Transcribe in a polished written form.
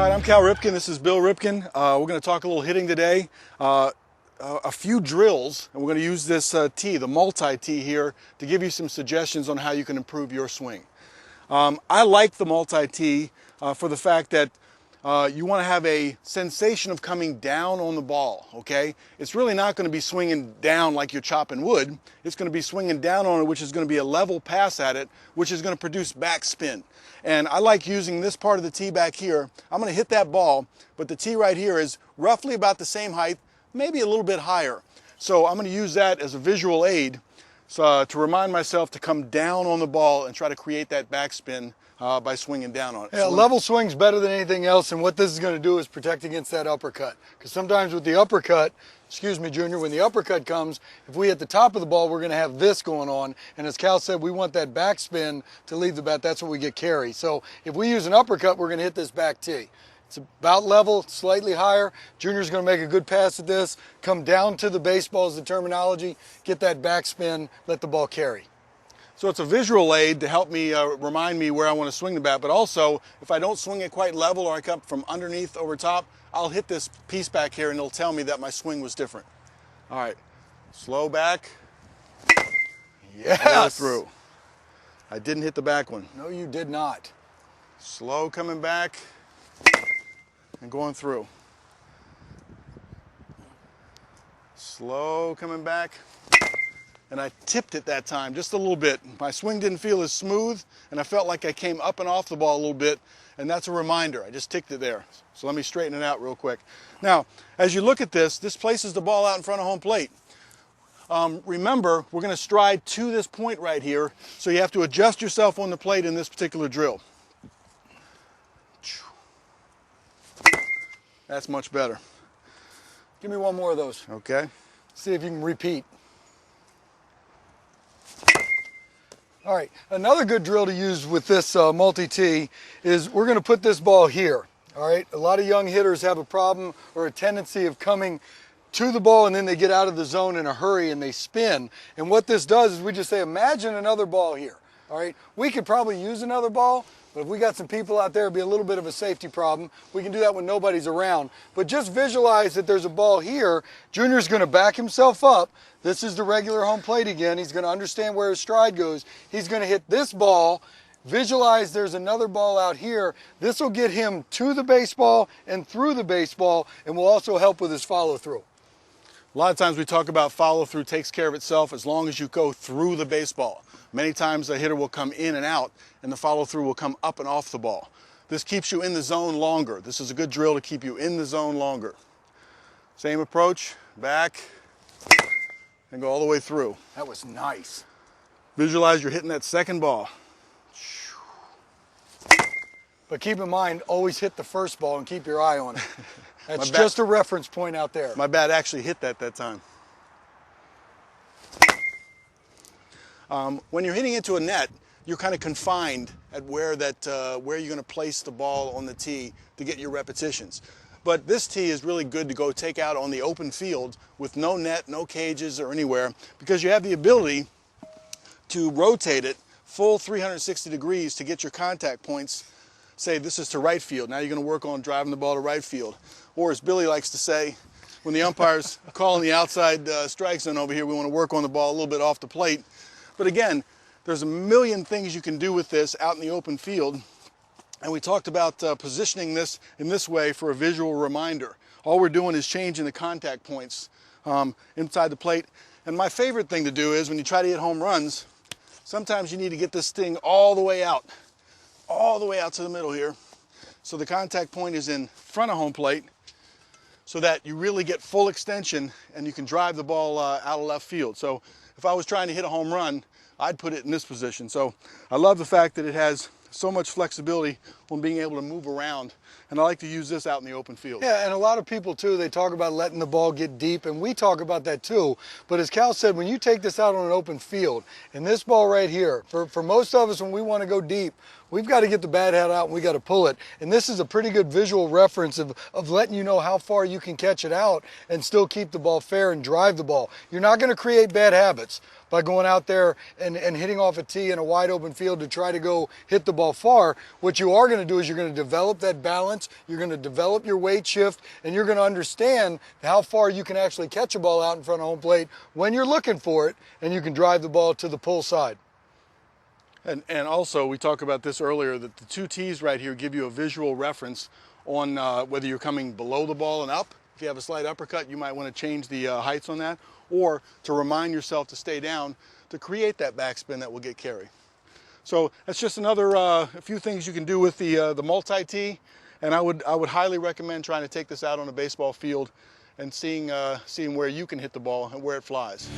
All right, I'm Cal Ripkin. This is Bill Ripkin. We're going to talk a little hitting today. A few drills, and we're going to use this tee, the multi-tee here, to give you some suggestions on how you can improve your swing. I like the multi-tee for the fact that you want to have a sensation of coming down on the ball, okay? It's really not going to be swinging down like you're chopping wood. It's going to be swinging down on it, which is going to be a level pass at it, which is going to produce backspin. And I like using this part of the tee back here. I'm going to hit that ball, but the tee right here is roughly about the same height, maybe a little bit higher. So I'm going to use that as a visual aid to remind myself to come down on the ball and try to create that backspin by swinging down on it. Yeah, level swing's better than anything else, and what this is going to do is protect against that uppercut. Because sometimes with the uppercut, excuse me, Junior, when the uppercut comes, if we hit the top of the ball, we're going to have this going on. And as Cal said, we want that backspin to leave the bat. That's what we get carry. So if we use an uppercut, we're going to hit this back tee. It's about level, slightly higher. Junior's going to make a good pass at this. Come down to the baseball is the terminology. Get that backspin, let the ball carry. So it's a visual aid to help me remind me where I want to swing the bat, but also if I don't swing it quite level or I come from underneath over top, I'll hit this piece back here and it'll tell me that my swing was different. All right, slow back. Yes. Through. I didn't hit the back one. No, you did not. Slow coming back and going through. Slow coming back. And I tipped it that time just a little bit. My swing didn't feel as smooth, and I felt like I came up and off the ball a little bit, and that's a reminder. I just ticked it there. So let me straighten it out real quick. Now, as you look at this, this places the ball out in front of home plate. Remember, we're going to stride to this point right here, so you have to adjust yourself on the plate in this particular drill. That's much better. Give me one more of those. Okay. See if you can repeat. All right, another good drill to use with this multi-tee is we're going to put this ball here. All right, a lot of young hitters have a problem or a tendency of coming to the ball and then they get out of the zone in a hurry and they spin. And what this does is we just say, imagine another ball here. All right, we could probably use another ball, but if we got some people out there, it'd be a little bit of a safety problem. We can do that when nobody's around. But just visualize that there's a ball here. Junior's going to back himself up. This is the regular home plate again. He's going to understand where his stride goes. He's going to hit this ball. Visualize there's another ball out here. This will get him to the baseball and through the baseball, and will also help with his follow-through. A lot of times we talk about follow-through takes care of itself as long as you go through the baseball. Many times the hitter will come in and out, and the follow-through will come up and off the ball. This keeps you in the zone longer. This is a good drill to keep you in the zone longer. Same approach, back, and go all the way through. That was nice. Visualize you're hitting that second ball. But keep in mind, always hit the first ball and keep your eye on it. That's just a reference point out there. My bat actually hit that time. When you're hitting into a net, you're kind of confined at where you're going to place the ball on the tee to get your repetitions. But this tee is really good to go take out on the open field with no net, no cages or anywhere, because you have the ability to rotate it full 360 degrees to get your contact points. Say this is to right field. Now you're going to work on driving the ball to right field. Or as Billy likes to say, when the umpire's calling the outside strike zone over here, we want to work on the ball a little bit off the plate. But again, there's a million things you can do with this out in the open field. And we talked about positioning this in this way for a visual reminder. All we're doing is changing the contact points inside the plate. And my favorite thing to do is when you try to hit home runs, sometimes you need to get this thing all the way out to the middle here. So the contact point is in front of home plate so that you really get full extension and you can drive the ball out of left field. So if I was trying to hit a home run, I'd put it in this position. So I love the fact that it has so much flexibility on being able to move around, and I like to use this out in the open field. Yeah, and a lot of people too, they talk about letting the ball get deep, and we talk about that too. But as Cal said, when you take this out on an open field, and this ball right here, for most of us when we want to go deep, we've got to get the bat head out and we got to pull it. And this is a pretty good visual reference of letting you know how far you can catch it out and still keep the ball fair and drive the ball. You're not going to create bad habits by going out there and hitting off a tee in a wide open field to try to go hit the ball far. What you are going going to do is you're going to develop that balance, you're going to develop your weight shift, and you're going to understand how far you can actually catch a ball out in front of home plate when you're looking for it, and you can drive the ball to the pull side. And also, we talked about this earlier, that the two tees right here give you a visual reference on whether you're coming below the ball and up. If you have a slight uppercut, you might want to change the heights on that, or to remind yourself to stay down to create that backspin that will get carry. So that's just another a few things you can do with the multi-tee, and I would highly recommend trying to take this out on a baseball field and seeing where you can hit the ball and where it flies.